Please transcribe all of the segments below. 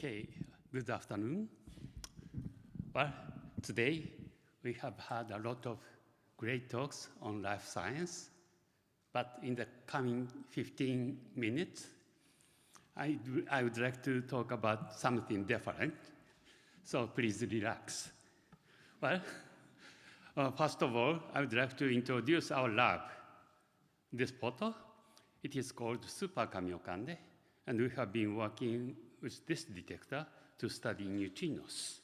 Okay, good afternoon. Well, today we have had a lot of great talks on life science, but in the coming 15 minutes, I would like to talk about something different, so please relax. Well, first of all, I would like to introduce our lab. This photo, it is called Super Kamiokande, and we have been working with this detector to study neutrinos.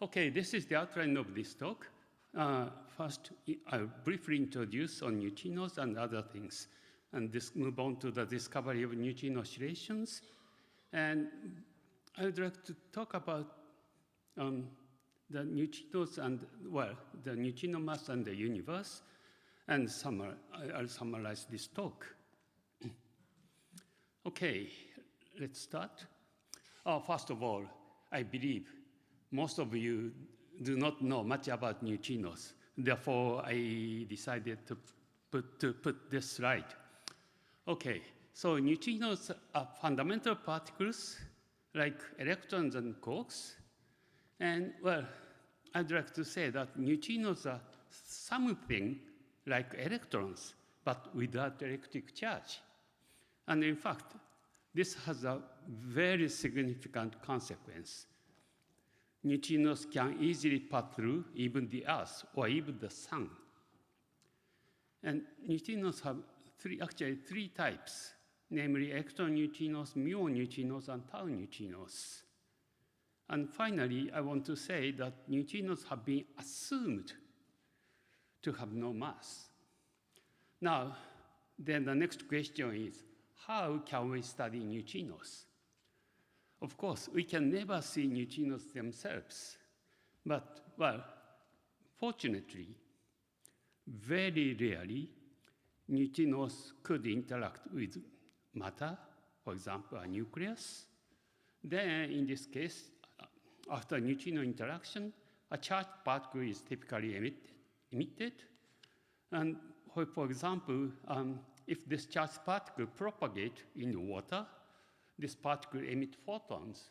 Okay, this is the outline of this talk. First, I'll briefly introduce on neutrinos and other things, and move on to the discovery of neutrino oscillations. And I would like to talk about the neutrinos and, well, the neutrino mass and the universe, and I'll summarize this talk. Okay, let's start. First of all, I believe most of you do not know much about neutrinos. Therefore, I decided to put this slide. Okay, so neutrinos are fundamental particles like electrons and quarks. And, well, I'd like to say that neutrinos are something like electrons, but without electric charge. And in fact, this has a very significant consequence. Neutrinos can easily pass through even the Earth or even the Sun. And neutrinos have actually three types, namely electron neutrinos, muon neutrinos, and tau neutrinos. And finally, I want to say that neutrinos have been assumed to have no mass. Now, then the next question is, how can we study neutrinos? Of course, we can never see neutrinos themselves. But, well, fortunately, very rarely, neutrinos could interact with matter, for example, a nucleus. Then, in this case, after neutrino interaction, a charged particle is typically emitted. And for example, if this charged particle propagates in the water, this particle emits photons.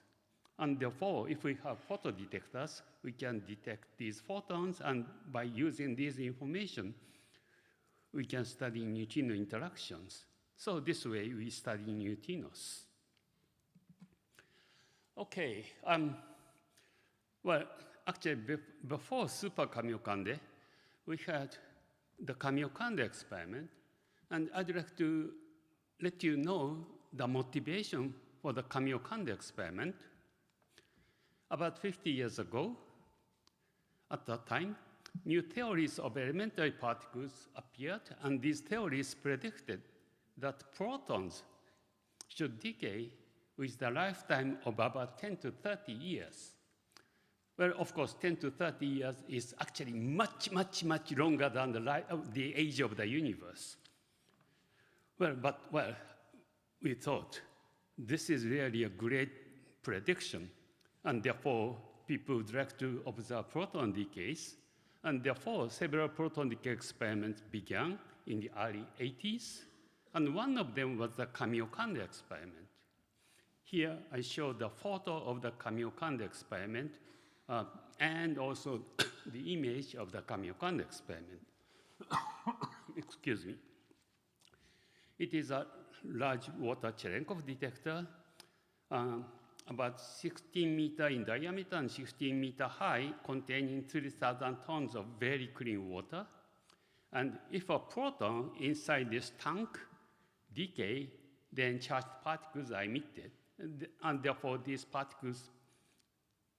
And therefore, if we have photodetectors, we can detect these photons, and by using this information, we can study neutrino interactions. So this way, we study neutrinos. Okay, well, actually, before Super Kamiokande, we had the Kamiokande experiment, and I'd like to let you know the motivation for the Kamiokande experiment. About 50 years ago, at that time, new theories of elementary particles appeared, and these theories predicted that protons should decay with the lifetime of about 10 to 30 years. Well, of course, 10 to 30 years is actually much longer than the age of the universe. Well, we thought this is really a great prediction, and therefore people would like to observe proton decays, and therefore several proton decay experiments began in the early 80s, and one of them was the Kamiokande experiment. Here I show the photo of the Kamiokande experiment, and also the image of the Kamiokande experiment. Excuse me. It is a large water Cherenkov detector, about 16 meters in diameter and 16 meters high, containing 3,000 tons of very clean water. And if a proton inside this tank decay, then charged particles are emitted. And therefore, these particles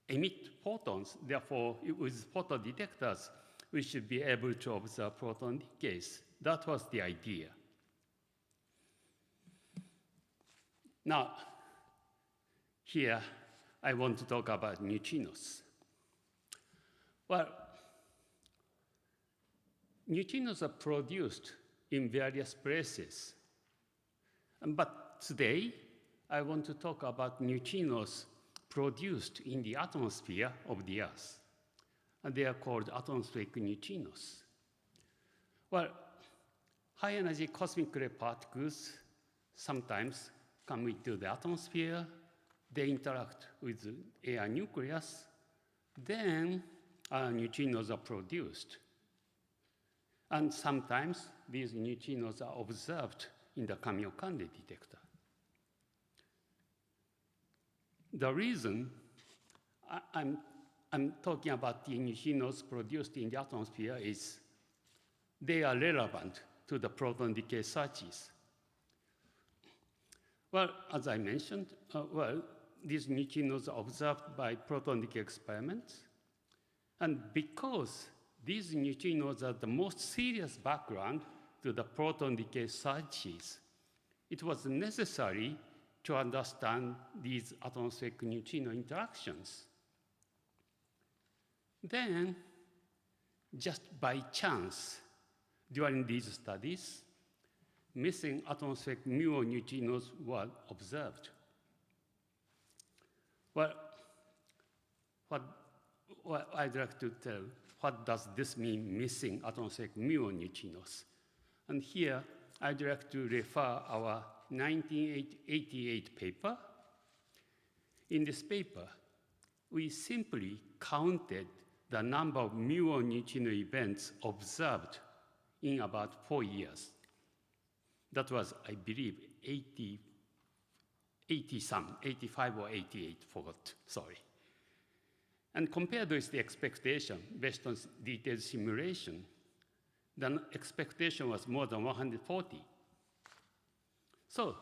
emit photons. Therefore, with photodetectors, we should be able to observe proton decays. That was the idea. Now, here, I want to talk about neutrinos. Well, neutrinos are produced in various places. But today, I want to talk about neutrinos produced in the atmosphere of the Earth. And they are called atmospheric neutrinos. Well, high energy cosmic ray particles sometimes come into the atmosphere, they interact with the air nucleus, then neutrinos are produced. And sometimes these neutrinos are observed in the Kamiokande detector. The reason I'm talking about the neutrinos produced in the atmosphere is they are relevant to the proton decay searches. Well, as I mentioned, these neutrinos are observed by proton decay experiments. And because these neutrinos are the most serious background to the proton decay searches, it was necessary to understand these atmospheric neutrino interactions. Then, just by chance, during these studies, missing atmospheric muon neutrinos were observed. Well, what I'd like to tell, what does this mean, missing atmospheric muon neutrinos? And here, I'd like to refer our 1988 paper. In this paper, we simply counted the number of muon neutrino events observed in about 4 years. That was, I believe, 85 or 88, forgot, sorry. And compared with the expectation based on detailed simulation, the expectation was more than 140. So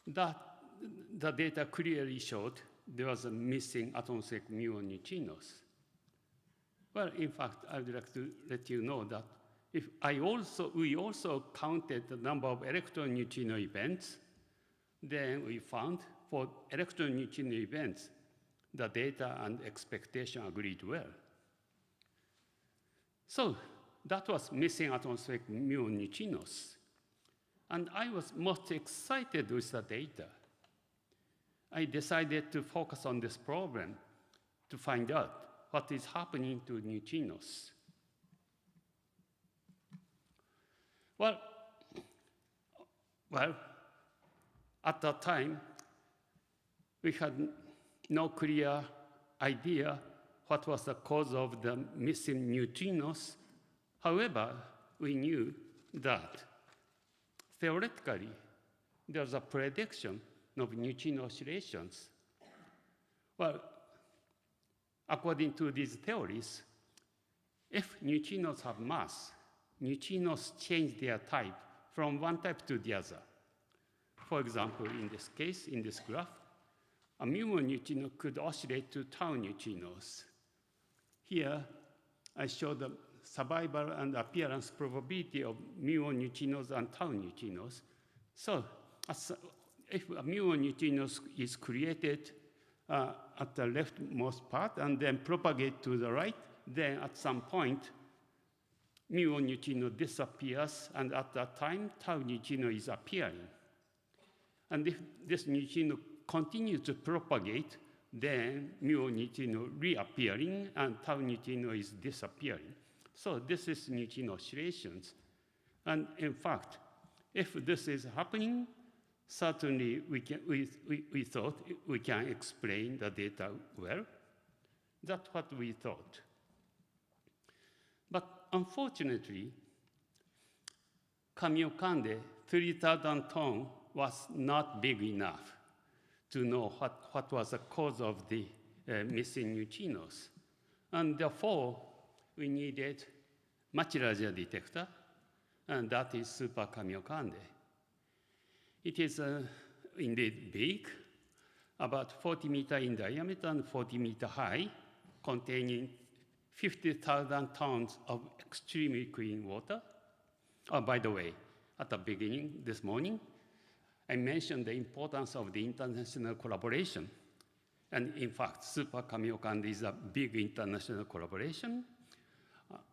the data clearly showed there was a missing atmospheric muon neutrinos. Well, in fact, I would like to let you know that we also counted the number of electron neutrino events. Then we found for electron neutrino events, the data and expectation agreed well. So that was missing atmospheric muon neutrinos. And I was most excited with the data. I decided to focus on this problem to find out what is happening to neutrinos. Well, at that time, we had no clear idea what was the cause of the missing neutrinos. However, we knew that theoretically, there was a prediction of neutrino oscillations. Well, according to these theories, if neutrinos have mass, neutrinos change their type from one type to the other. For example, in this case, in this graph, a muon neutrino could oscillate to tau neutrinos. Here, I show the survival and appearance probability of muon neutrinos and tau neutrinos. So, if a muon neutrino is created at the leftmost part and then propagate to the right, then at some point, muon neutrino disappears, and at that time, tau neutrino is appearing. And if this neutrino continues to propagate, then muon neutrino reappearing, and tau neutrino is disappearing. So this is neutrino oscillations. And in fact, if this is happening, certainly we thought we can explain the data well. That's what we thought. But unfortunately, Kamiokande 3,000 tons was not big enough to know what was the cause of the missing neutrinos. And therefore, we needed much larger detector, and that is Super Kamiokande. It is indeed big, about 40 meters in diameter and 40 meters high, containing 50,000 tons of extremely clean water. Oh, by the way, at the beginning this morning, I mentioned the importance of the international collaboration. And in fact, Super Kamiokande is a big international collaboration.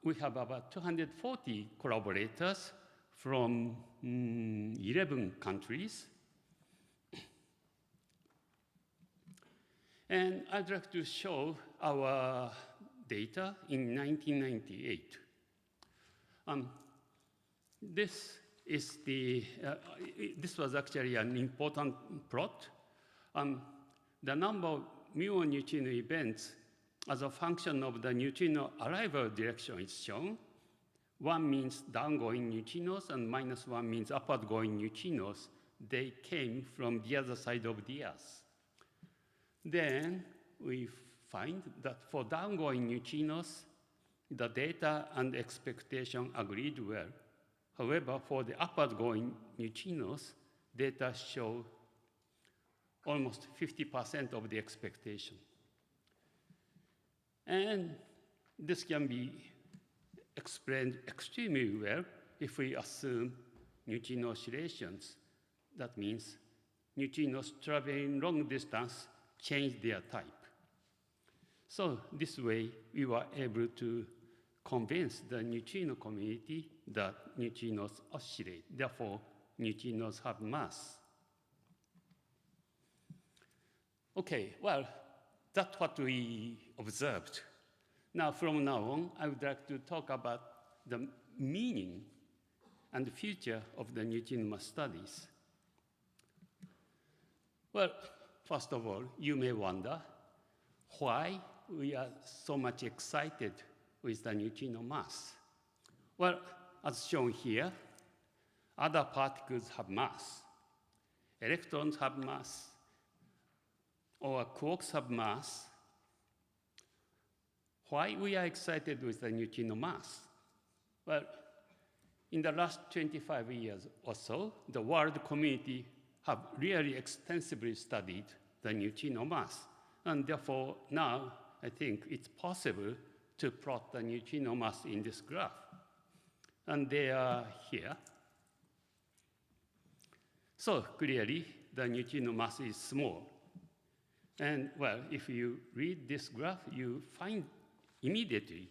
We have about 240 collaborators from 11 countries. And I'd like to show our data in 1998. This is this was actually an important plot. The number of muon neutrino events as a function of the neutrino arrival direction is shown. 1 means downgoing neutrinos and -1 means upward-going neutrinos. They came from the other side of the Earth. Then we find that for downgoing neutrinos, the data and expectation agreed well. However, for the upward-going neutrinos, data show almost 50% of the expectation. And this can be explained extremely well if we assume neutrino oscillations. That means neutrinos traveling long distance change their type. So this way, we were able to convince the neutrino community that neutrinos oscillate. Therefore, neutrinos have mass. Okay, well, that's what we observed. Now, from now on, I would like to talk about the meaning and the future of the neutrino mass studies. Well, first of all, you may wonder why we are so much excited with the neutrino mass. Well, as shown here, other particles have mass. Electrons have mass, or quarks have mass. Why we are excited with the neutrino mass? Well, in the last 25 years or so, the world community have really extensively studied the neutrino mass. And therefore, now I think it's possible to plot the neutrino mass in this graph. And they are here. So clearly, the neutrino mass is small. And well, if you read this graph, you find immediately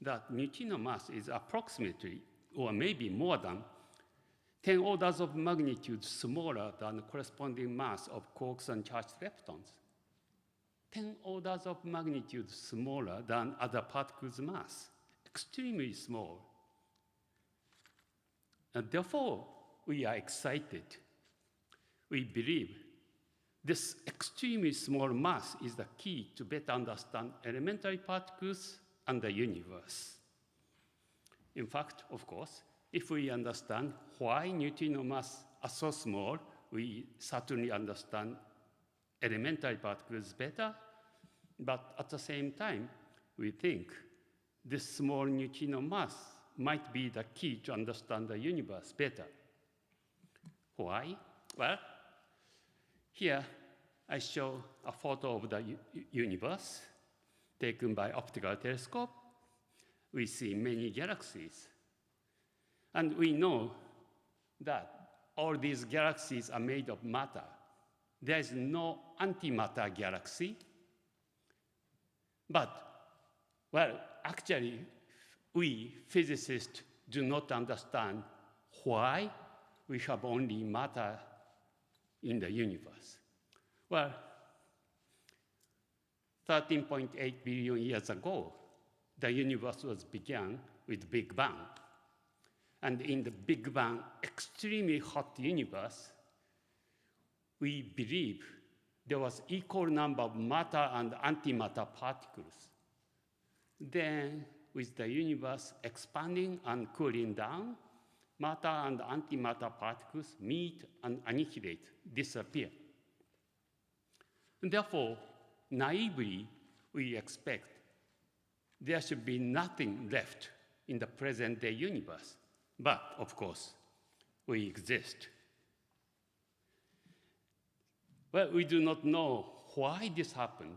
that neutrino mass is approximately, or maybe more than, 10 orders of magnitude smaller than the corresponding mass of quarks and charged leptons. 10 orders of magnitude smaller than other particles' mass, extremely small. And therefore, we are excited. We believe this extremely small mass is the key to better understand elementary particles and the universe. In fact, of course, if we understand why neutrino mass are so small, we certainly understand elementary particles better, but at the same time, we think this small neutrino mass might be the key to understand the universe better. Why? Well, here I show a photo of the universe taken by optical telescope. We see many galaxies. And we know that all these galaxies are made of matter. There is no antimatter galaxy. But, well, actually, we physicists do not understand why we have only matter in the universe. Well, 13.8 billion years ago, the universe was began with Big Bang. And in the Big Bang, extremely hot universe, we believe there was equal number of matter and antimatter particles. Then, with the universe expanding and cooling down, matter and antimatter particles meet and annihilate, disappear. And therefore, naively, we expect there should be nothing left in the present-day universe. But, of course, we exist. Well, we do not know why this happened,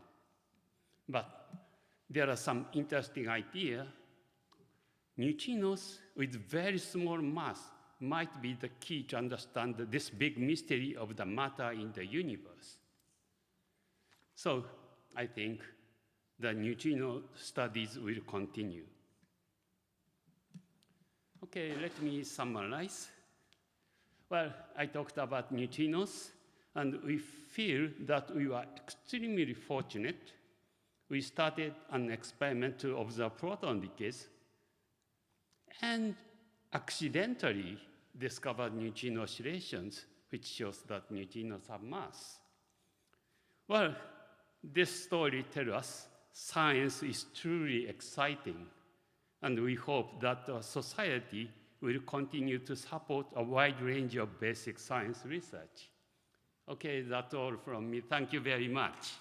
but there are some interesting ideas. Neutrinos with very small mass might be the key to understand this big mystery of the matter in the universe. So I think the neutrino studies will continue. Okay, let me summarize. Well, I talked about neutrinos, and we feel that we were extremely fortunate. We started an experiment to observe proton decays, and accidentally, discovered neutrino oscillations, which shows that neutrinos have mass. Well, this story tells us science is truly exciting, and we hope that our society will continue to support a wide range of basic science research. Okay, that's all from me. Thank you very much.